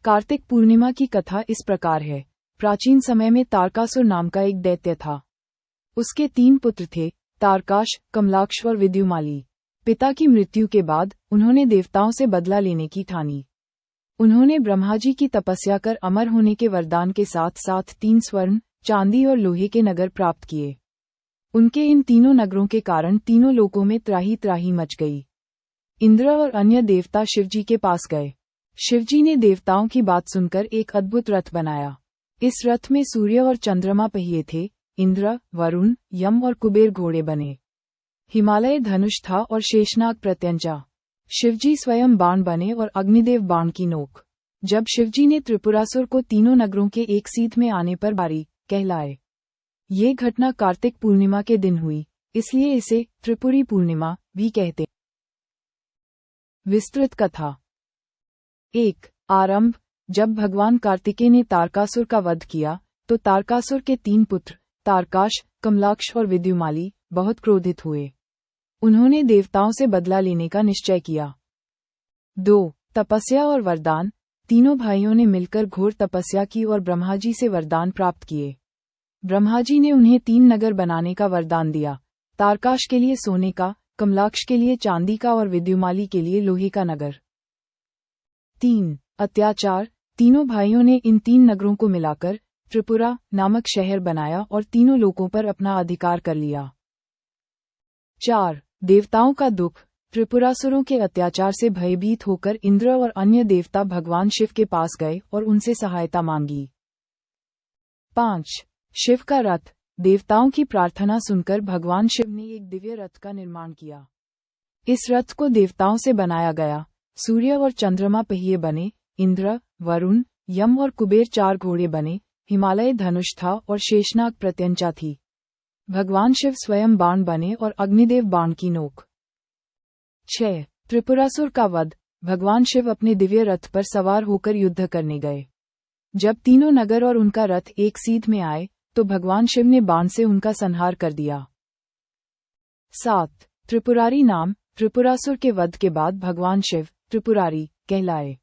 कार्तिक पूर्णिमा की कथा इस प्रकार है। प्राचीन समय में तारकासुर नाम का एक दैत्य था। उसके 3 पुत्र थे, तारकाश, कमलाक्ष और विद्युमाली। पिता की मृत्यु के बाद उन्होंने देवताओं से बदला लेने की ठानी। उन्होंने ब्रह्मा जी की तपस्या कर अमर होने के वरदान के साथ साथ 3 स्वर्ण, चांदी और लोहे के नगर प्राप्त किए। उनके इन तीनों नगरों के कारण तीनों लोकों में त्राही त्राही मच गई। इंद्र और अन्य देवता शिवजी के पास गए। शिवजी ने देवताओं की बात सुनकर एक अद्भुत रथ बनाया। इस रथ में सूर्य और चंद्रमा पहिए थे, इंद्र, वरुण, यम और कुबेर घोड़े बने। हिमालय धनुष था और शेषनाग प्रत्यंचा। शिवजी स्वयं बाण बने और अग्निदेव बाण की नोक। जब शिवजी ने त्रिपुरासुर को तीनों नगरों के एक सीध में आने पर बारी कहलाए। ये घटना कार्तिक पूर्णिमा के दिन हुई, इसलिए इसे त्रिपुरी पूर्णिमा भी कहते। विस्तृत कथा 1। आरंभ। जब भगवान कार्तिकेय ने तारकासुर का वध किया तो तारकासुर के 3 पुत्र तारकाश, कमलाक्ष और विद्युमाली बहुत क्रोधित हुए। उन्होंने देवताओं से बदला लेने का निश्चय किया। 2। तपस्या और वरदान। तीनों भाइयों ने मिलकर घोर तपस्या की और ब्रह्मा जी से वरदान प्राप्त किए। ब्रह्मा जी ने उन्हें 3 नगर बनाने का वरदान दिया। तारकाश के लिए सोने का, कमलाक्ष के लिए चांदी का और विद्युमाली के लिए लोहे का नगर। 3। अत्याचार। तीनों भाइयों ने इन 3 नगरों को मिलाकर त्रिपुरा नामक शहर बनाया और तीनों लोकों पर अपना अधिकार कर लिया। 4। देवताओं का दुख। त्रिपुरासुरों के अत्याचार से भयभीत होकर इंद्र और अन्य देवता भगवान शिव के पास गए और उनसे सहायता मांगी। 5। शिव का रथ। देवताओं की प्रार्थना सुनकर भगवान शिव ने एक दिव्य रथ का निर्माण किया। इस रथ को देवताओं से बनाया गया। सूर्य और चंद्रमा पहिए बने, इंद्र, वरुण, यम और कुबेर 4 घोड़े बने, हिमालय धनुष था और शेषनाग प्रत्यंचा थी। भगवान शिव स्वयं बाण बने और अग्निदेव बाण की नोक। 6। त्रिपुरासुर का वध। भगवान शिव अपने दिव्य रथ पर सवार होकर युद्ध करने गए। जब तीनों नगर और उनका रथ एक सीध में आए तो भगवान शिव ने बाण से उनका संहार कर दिया। 7। त्रिपुरारी नाम। त्रिपुरासुर के वध के बाद भगवान शिव त्रिपुरारी कहलाए।